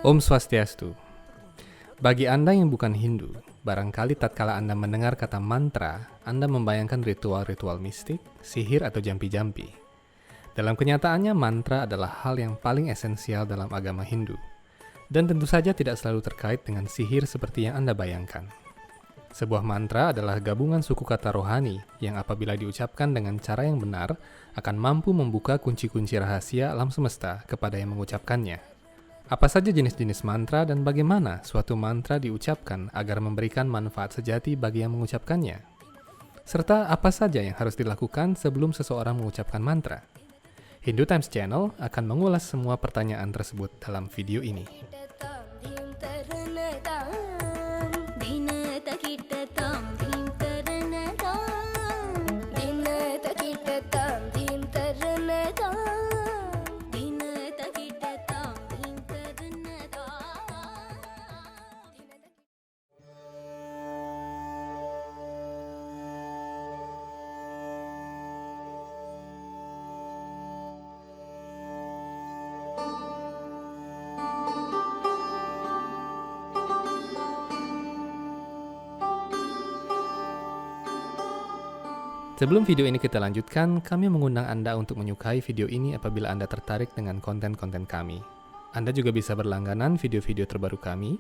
Om Swastiastu. Bagi Anda yang bukan Hindu, barangkali tatkala Anda mendengar kata mantra, Anda membayangkan ritual-ritual mistik, sihir atau jampi-jampi. Dalam kenyataannya, mantra adalah hal yang paling esensial dalam agama Hindu. Dan tentu saja tidak selalu terkait dengan sihir seperti yang Anda bayangkan. Sebuah mantra adalah gabungan suku kata rohani yang apabila diucapkan dengan cara yang benar, akan mampu membuka kunci-kunci rahasia alam semesta kepada yang mengucapkannya. Apa saja jenis-jenis mantra dan bagaimana suatu mantra diucapkan agar memberikan manfaat sejati bagi yang mengucapkannya? Serta apa saja yang harus dilakukan sebelum seseorang mengucapkan mantra? Hindu Times Channel akan mengulas semua pertanyaan tersebut dalam video ini. Sebelum video ini kita lanjutkan, kami mengundang Anda untuk menyukai video ini apabila Anda tertarik dengan konten-konten kami. Anda juga bisa berlangganan video-video terbaru kami.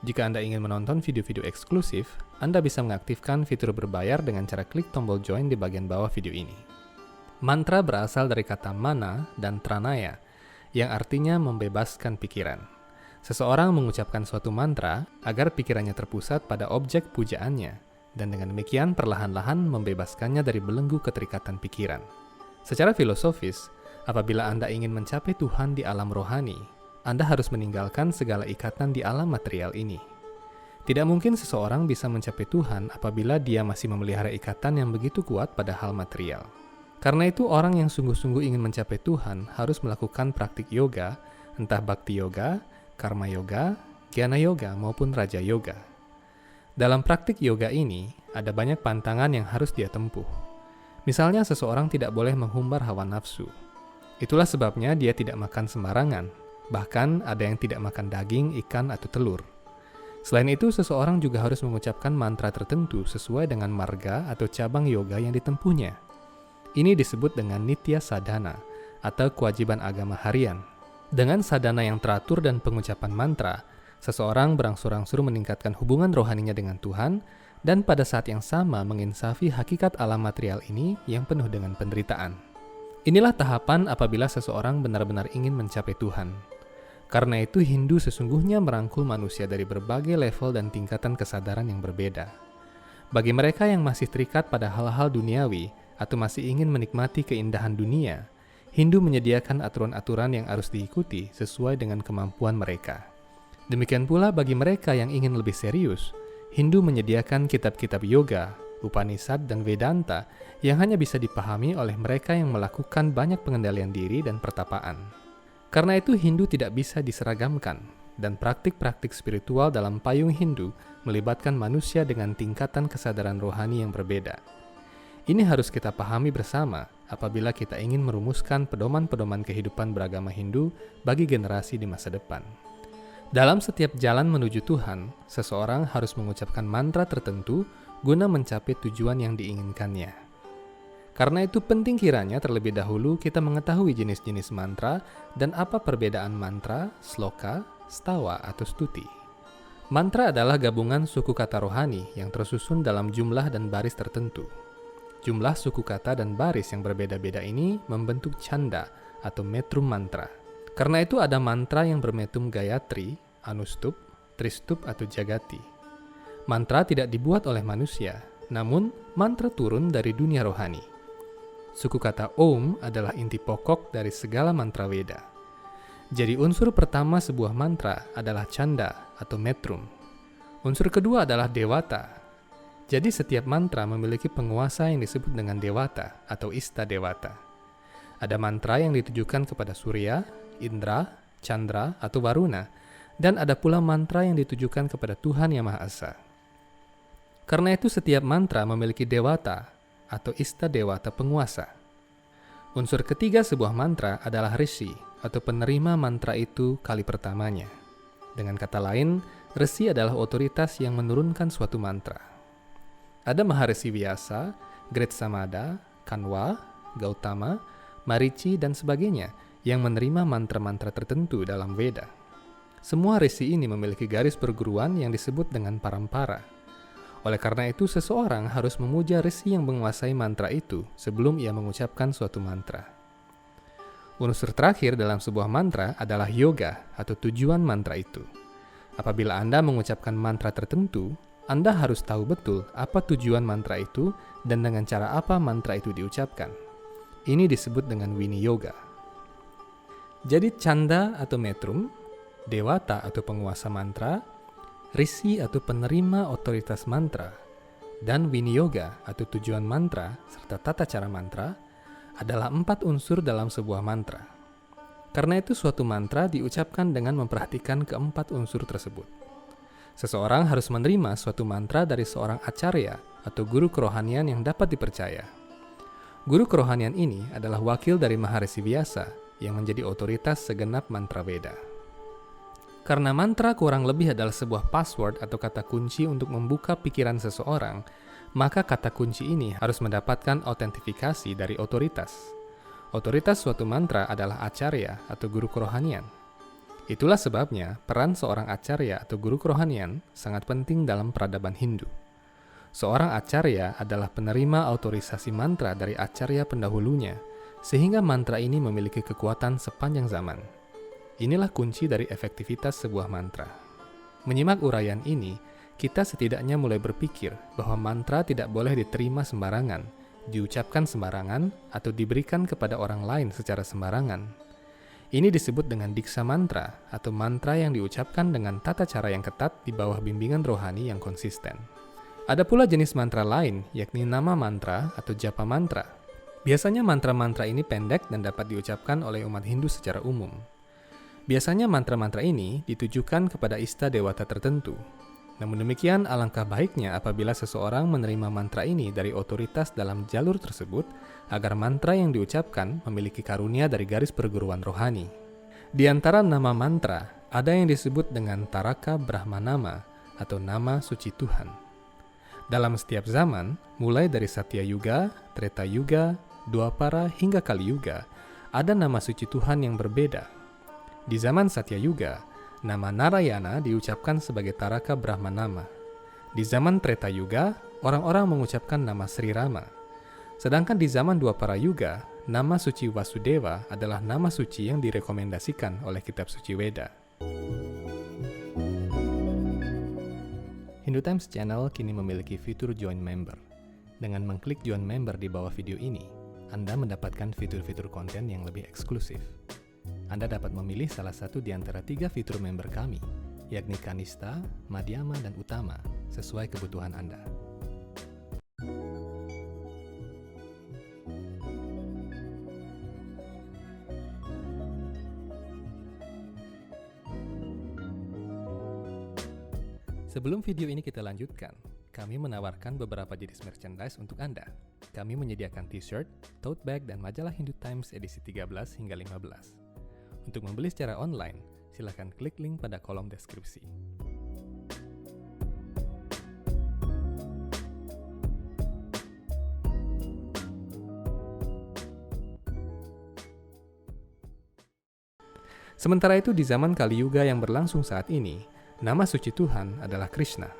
Jika Anda ingin menonton video-video eksklusif, Anda bisa mengaktifkan fitur berbayar dengan cara klik tombol join di bagian bawah video ini. Mantra berasal dari kata mana dan tranaya, yang artinya membebaskan pikiran. Seseorang mengucapkan suatu mantra agar pikirannya terpusat pada objek pujaannya, dan dengan demikian perlahan-lahan membebaskannya dari belenggu keterikatan pikiran. Secara filosofis, apabila Anda ingin mencapai Tuhan di alam rohani, Anda harus meninggalkan segala ikatan di alam material ini. Tidak mungkin seseorang bisa mencapai Tuhan apabila dia masih memelihara ikatan yang begitu kuat pada hal material. Karena itu, orang yang sungguh-sungguh ingin mencapai Tuhan harus melakukan praktik yoga, entah bhakti yoga, karma yoga, jnana yoga, maupun raja yoga. Dalam praktik yoga ini, ada banyak pantangan yang harus dia tempuh. Misalnya, seseorang tidak boleh menghumbar hawa nafsu. Itulah sebabnya dia tidak makan sembarangan. Bahkan, ada yang tidak makan daging, ikan, atau telur. Selain itu, seseorang juga harus mengucapkan mantra tertentu sesuai dengan marga atau cabang yoga yang ditempuhnya. Ini disebut dengan nitya sadhana, atau kewajiban agama harian. Dengan sadhana yang teratur dan pengucapan mantra, seseorang berangsur-angsur meningkatkan hubungan rohaninya dengan Tuhan dan pada saat yang sama menginsafi hakikat alam material ini yang penuh dengan penderitaan. Inilah tahapan apabila seseorang benar-benar ingin mencapai Tuhan. Karena itu Hindu sesungguhnya merangkul manusia dari berbagai level dan tingkatan kesadaran yang berbeda. Bagi mereka yang masih terikat pada hal-hal duniawi atau masih ingin menikmati keindahan dunia, Hindu menyediakan aturan-aturan yang harus diikuti sesuai dengan kemampuan mereka. Demikian pula bagi mereka yang ingin lebih serius, Hindu menyediakan kitab-kitab yoga, Upanishad, dan Vedanta yang hanya bisa dipahami oleh mereka yang melakukan banyak pengendalian diri dan pertapaan. Karena itu Hindu tidak bisa diseragamkan, dan praktik-praktik spiritual dalam payung Hindu melibatkan manusia dengan tingkatan kesadaran rohani yang berbeda. Ini harus kita pahami bersama apabila kita ingin merumuskan pedoman-pedoman kehidupan beragama Hindu bagi generasi di masa depan. Dalam setiap jalan menuju Tuhan, seseorang harus mengucapkan mantra tertentu guna mencapai tujuan yang diinginkannya. Karena itu penting kiranya terlebih dahulu kita mengetahui jenis-jenis mantra dan apa perbedaan mantra, sloka, stawa, atau stuti. Mantra adalah gabungan suku kata rohani yang tersusun dalam jumlah dan baris tertentu. Jumlah suku kata dan baris yang berbeda-beda ini membentuk canda atau metrum mantra. Karena itu ada mantra yang bermetum Gayatri, Anustup, Tristup, atau Jagati. Mantra tidak dibuat oleh manusia, namun mantra turun dari dunia rohani. Suku kata Om adalah inti pokok dari segala mantra Weda. Jadi unsur pertama sebuah mantra adalah canda atau metrum. Unsur kedua adalah dewata. Jadi setiap mantra memiliki penguasa yang disebut dengan dewata atau ista dewata. Ada mantra yang ditujukan kepada Surya, Indra, Chandra, atau Varuna, dan ada pula mantra yang ditujukan kepada Tuhan Yang Maha Esa. Karena itu setiap mantra memiliki dewata atau ista dewata penguasa. Unsur ketiga sebuah mantra adalah rishi, atau penerima mantra itu kali pertamanya. Dengan kata lain, rishi adalah otoritas yang menurunkan suatu mantra. Ada Maharishi Vyasa, Great Samada, Kanwa, Gautama, Marici, dan sebagainya yang menerima mantra-mantra tertentu dalam Veda. Semua rishi ini memiliki garis perguruan yang disebut dengan parampara. Oleh karena itu, seseorang harus memuja rishi yang menguasai mantra itu sebelum ia mengucapkan suatu mantra. Unsur terakhir dalam sebuah mantra adalah yoga atau tujuan mantra itu. Apabila Anda mengucapkan mantra tertentu, Anda harus tahu betul apa tujuan mantra itu dan dengan cara apa mantra itu diucapkan. Ini disebut dengan Winiyoga. Jadi Chanda atau metrum, dewata atau penguasa mantra, rishi atau penerima otoritas mantra, dan Winiyoga atau tujuan mantra serta tata cara mantra adalah 4 unsur dalam sebuah mantra. Karena itu suatu mantra diucapkan dengan memperhatikan keempat unsur tersebut. Seseorang harus menerima suatu mantra dari seorang acarya atau guru kerohanian yang dapat dipercaya. Guru kerohanian ini adalah wakil dari Maharishi Vyasa yang menjadi otoritas segenap mantra Veda. Karena mantra kurang lebih adalah sebuah password atau kata kunci untuk membuka pikiran seseorang, maka kata kunci ini harus mendapatkan autentifikasi dari otoritas. Otoritas suatu mantra adalah acarya atau guru kerohanian. Itulah sebabnya peran seorang acarya atau guru kerohanian sangat penting dalam peradaban Hindu. Seorang acarya adalah penerima autorisasi mantra dari acarya pendahulunya, sehingga mantra ini memiliki kekuatan sepanjang zaman. Inilah kunci dari efektivitas sebuah mantra. Menyimak uraian ini, kita setidaknya mulai berpikir bahwa mantra tidak boleh diterima sembarangan, diucapkan sembarangan, atau diberikan kepada orang lain secara sembarangan. Ini disebut dengan diksa mantra, atau mantra yang diucapkan dengan tata cara yang ketat di bawah bimbingan rohani yang konsisten. Ada pula jenis mantra lain, yakni nama mantra atau japa mantra. Biasanya mantra-mantra ini pendek dan dapat diucapkan oleh umat Hindu secara umum. Biasanya mantra-mantra ini ditujukan kepada ista dewata tertentu. Namun demikian, alangkah baiknya apabila seseorang menerima mantra ini dari otoritas dalam jalur tersebut, agar mantra yang diucapkan memiliki karunia dari garis perguruan rohani. Di antara nama mantra, ada yang disebut dengan Taraka Brahmanama atau nama suci Tuhan. Dalam setiap zaman, mulai dari Satya Yuga, Treta Yuga, Dwapara hingga Kali Yuga, ada nama suci Tuhan yang berbeda. Di zaman Satya Yuga, nama Narayana diucapkan sebagai Taraka Brahmanama. Di zaman Treta Yuga, orang-orang mengucapkan nama Sri Rama. Sedangkan di zaman Dwapara Yuga, nama suci Vasudeva adalah nama suci yang direkomendasikan oleh kitab suci Weda. Hindu Times Channel kini memiliki fitur Join Member. Dengan mengklik Join Member di bawah video ini, Anda mendapatkan fitur-fitur konten yang lebih eksklusif. Anda dapat memilih salah satu di antara 3 fitur member kami, yakni Kanista, Madhyama, dan Utama, sesuai kebutuhan Anda. Sebelum video ini kita lanjutkan, kami menawarkan beberapa jenis merchandise untuk Anda. Kami menyediakan t-shirt, tote bag, dan majalah Hindu Times edisi 13 hingga 15. Untuk membeli secara online, silakan klik link pada kolom deskripsi. Sementara itu di zaman Kali Yuga yang berlangsung saat ini, nama suci Tuhan adalah Krishna.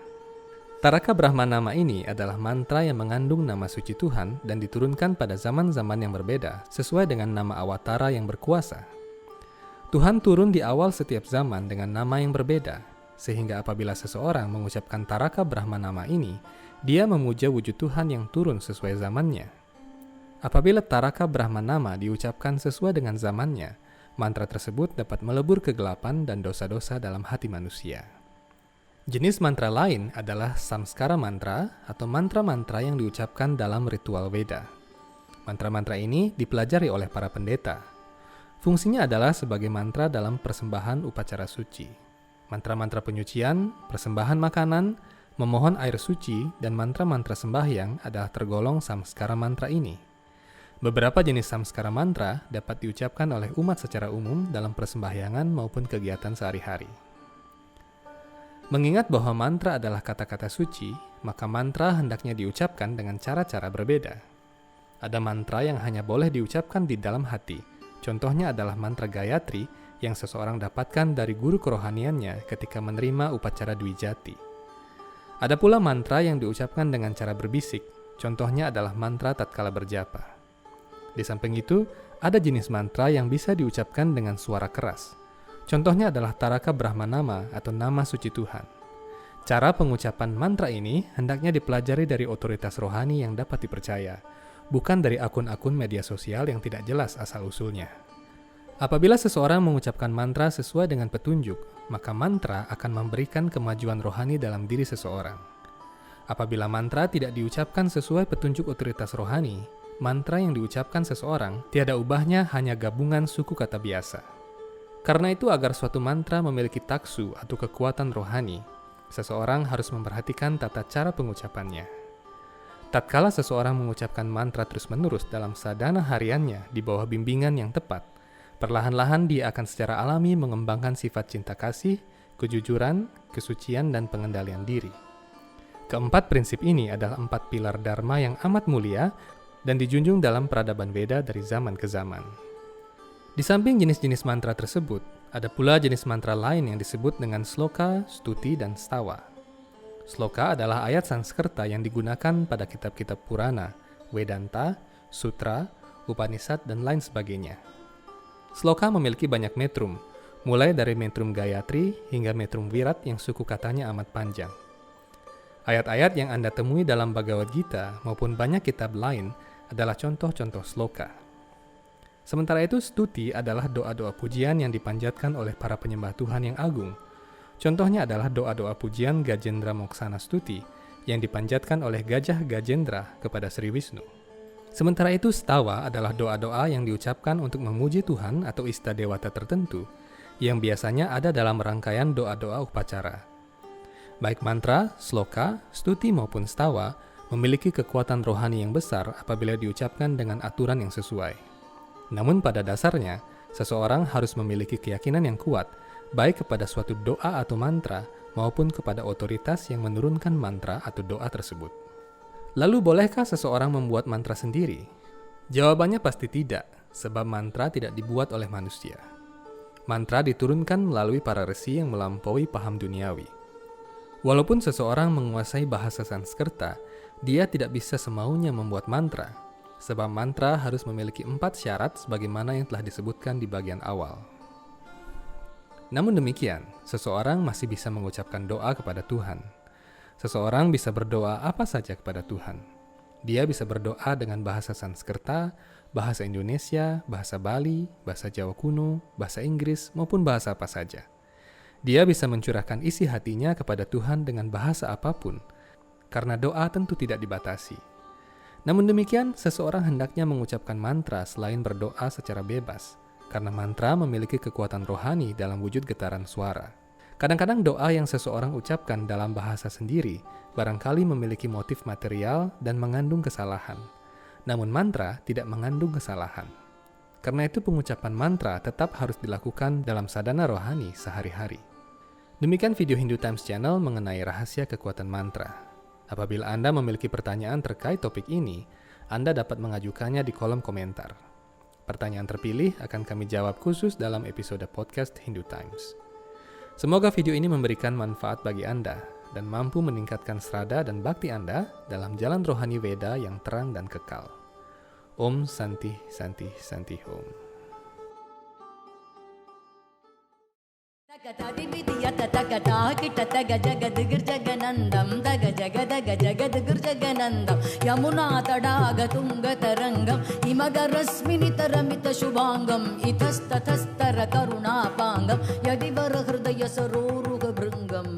Taraka Brahmanama ini adalah mantra yang mengandung nama suci Tuhan dan diturunkan pada zaman-zaman yang berbeda sesuai dengan nama awatara yang berkuasa. Tuhan turun di awal setiap zaman dengan nama yang berbeda, sehingga apabila seseorang mengucapkan Taraka Brahmanama ini, dia memuja wujud Tuhan yang turun sesuai zamannya. Apabila Taraka Brahmanama diucapkan sesuai dengan zamannya, mantra tersebut dapat melebur kegelapan dan dosa-dosa dalam hati manusia. Jenis mantra lain adalah Samskara mantra atau mantra-mantra yang diucapkan dalam ritual Veda. Mantra-mantra ini dipelajari oleh para pendeta. Fungsinya adalah sebagai mantra dalam persembahan upacara suci. Mantra-mantra penyucian, persembahan makanan, memohon air suci, dan mantra-mantra sembahyang adalah tergolong samskara mantra ini. Beberapa jenis samskara mantra dapat diucapkan oleh umat secara umum dalam persembahyangan maupun kegiatan sehari-hari. Mengingat bahwa mantra adalah kata-kata suci, maka mantra hendaknya diucapkan dengan cara-cara berbeda. Ada mantra yang hanya boleh diucapkan di dalam hati. Contohnya adalah mantra Gayatri yang seseorang dapatkan dari guru kerohaniannya ketika menerima upacara Dwijati. Ada pula mantra yang diucapkan dengan cara berbisik. Contohnya adalah mantra tatkala berjapa. Di samping itu, ada jenis mantra yang bisa diucapkan dengan suara keras. Contohnya adalah Taraka Brahmanama atau nama suci Tuhan. Cara pengucapan mantra ini hendaknya dipelajari dari otoritas rohani yang dapat dipercaya, bukan dari akun-akun media sosial yang tidak jelas asal-usulnya. Apabila seseorang mengucapkan mantra sesuai dengan petunjuk, maka mantra akan memberikan kemajuan rohani dalam diri seseorang. Apabila mantra tidak diucapkan sesuai petunjuk otoritas rohani, mantra yang diucapkan seseorang tiada ubahnya hanya gabungan suku kata biasa. Karena itu agar suatu mantra memiliki taksu atau kekuatan rohani, seseorang harus memperhatikan tata cara pengucapannya. Tatkala seseorang mengucapkan mantra terus-menerus dalam sadhana hariannya di bawah bimbingan yang tepat, perlahan-lahan dia akan secara alami mengembangkan sifat cinta kasih, kejujuran, kesucian, dan pengendalian diri. Keempat prinsip ini adalah 4 pilar dharma yang amat mulia dan dijunjung dalam peradaban Veda dari zaman ke zaman. Di samping jenis-jenis mantra tersebut, ada pula jenis mantra lain yang disebut dengan sloka, stuti, dan stawa. Sloka adalah ayat Sanskerta yang digunakan pada kitab-kitab Purana, Vedanta, Sutra, Upanishad, dan lain sebagainya. Sloka memiliki banyak metrum, mulai dari metrum Gayatri hingga metrum Virat yang suku katanya amat panjang. Ayat-ayat yang Anda temui dalam Bhagavad Gita maupun banyak kitab lain adalah contoh-contoh sloka. Sementara itu, stuti adalah doa-doa pujian yang dipanjatkan oleh para penyembah Tuhan yang agung. Contohnya adalah doa-doa pujian Gajendra Moksana Stuti yang dipanjatkan oleh Gajah Gajendra kepada Sri Wisnu. Sementara itu, stawa adalah doa-doa yang diucapkan untuk memuji Tuhan atau ista dewata tertentu yang biasanya ada dalam rangkaian doa-doa upacara. Baik mantra, sloka, stuti maupun stawa memiliki kekuatan rohani yang besar apabila diucapkan dengan aturan yang sesuai. Namun pada dasarnya, seseorang harus memiliki keyakinan yang kuat, baik kepada suatu doa atau mantra, maupun kepada otoritas yang menurunkan mantra atau doa tersebut. Lalu bolehkah seseorang membuat mantra sendiri? Jawabannya pasti tidak, sebab mantra tidak dibuat oleh manusia. Mantra diturunkan melalui para resi yang melampaui paham duniawi. Walaupun seseorang menguasai bahasa Sanskerta, dia tidak bisa semaunya membuat mantra, sebab mantra harus memiliki 4 syarat sebagaimana yang telah disebutkan di bagian awal. Namun demikian, seseorang masih bisa mengucapkan doa kepada Tuhan. Seseorang bisa berdoa apa saja kepada Tuhan. Dia bisa berdoa dengan bahasa Sanskerta, bahasa Indonesia, bahasa Bali, bahasa Jawa kuno, bahasa Inggris, maupun bahasa apa saja. Dia bisa mencurahkan isi hatinya kepada Tuhan dengan bahasa apapun, karena doa tentu tidak dibatasi. Namun demikian, seseorang hendaknya mengucapkan mantra selain berdoa secara bebas, karena mantra memiliki kekuatan rohani dalam wujud getaran suara. Kadang-kadang doa yang seseorang ucapkan dalam bahasa sendiri barangkali memiliki motif material dan mengandung kesalahan. Namun mantra tidak mengandung kesalahan. Karena itu pengucapan mantra tetap harus dilakukan dalam sadhana rohani sehari-hari. Demikian video Hindu Times Channel mengenai rahasia kekuatan mantra. Apabila Anda memiliki pertanyaan terkait topik ini, Anda dapat mengajukannya di kolom komentar. Pertanyaan terpilih akan kami jawab khusus dalam episode podcast Hindu Times. Semoga video ini memberikan manfaat bagi Anda dan mampu meningkatkan srada dan bakti Anda dalam jalan rohani Veda yang terang dan kekal. Om Santi Santi Santi Om. Yamuna तडाग तुंग तरंगम हिमगरस्मिनि तरमित शुभांगम इतस्ततस्तर करुणापांगम यदिवर हृदय सरोरुग भृंगम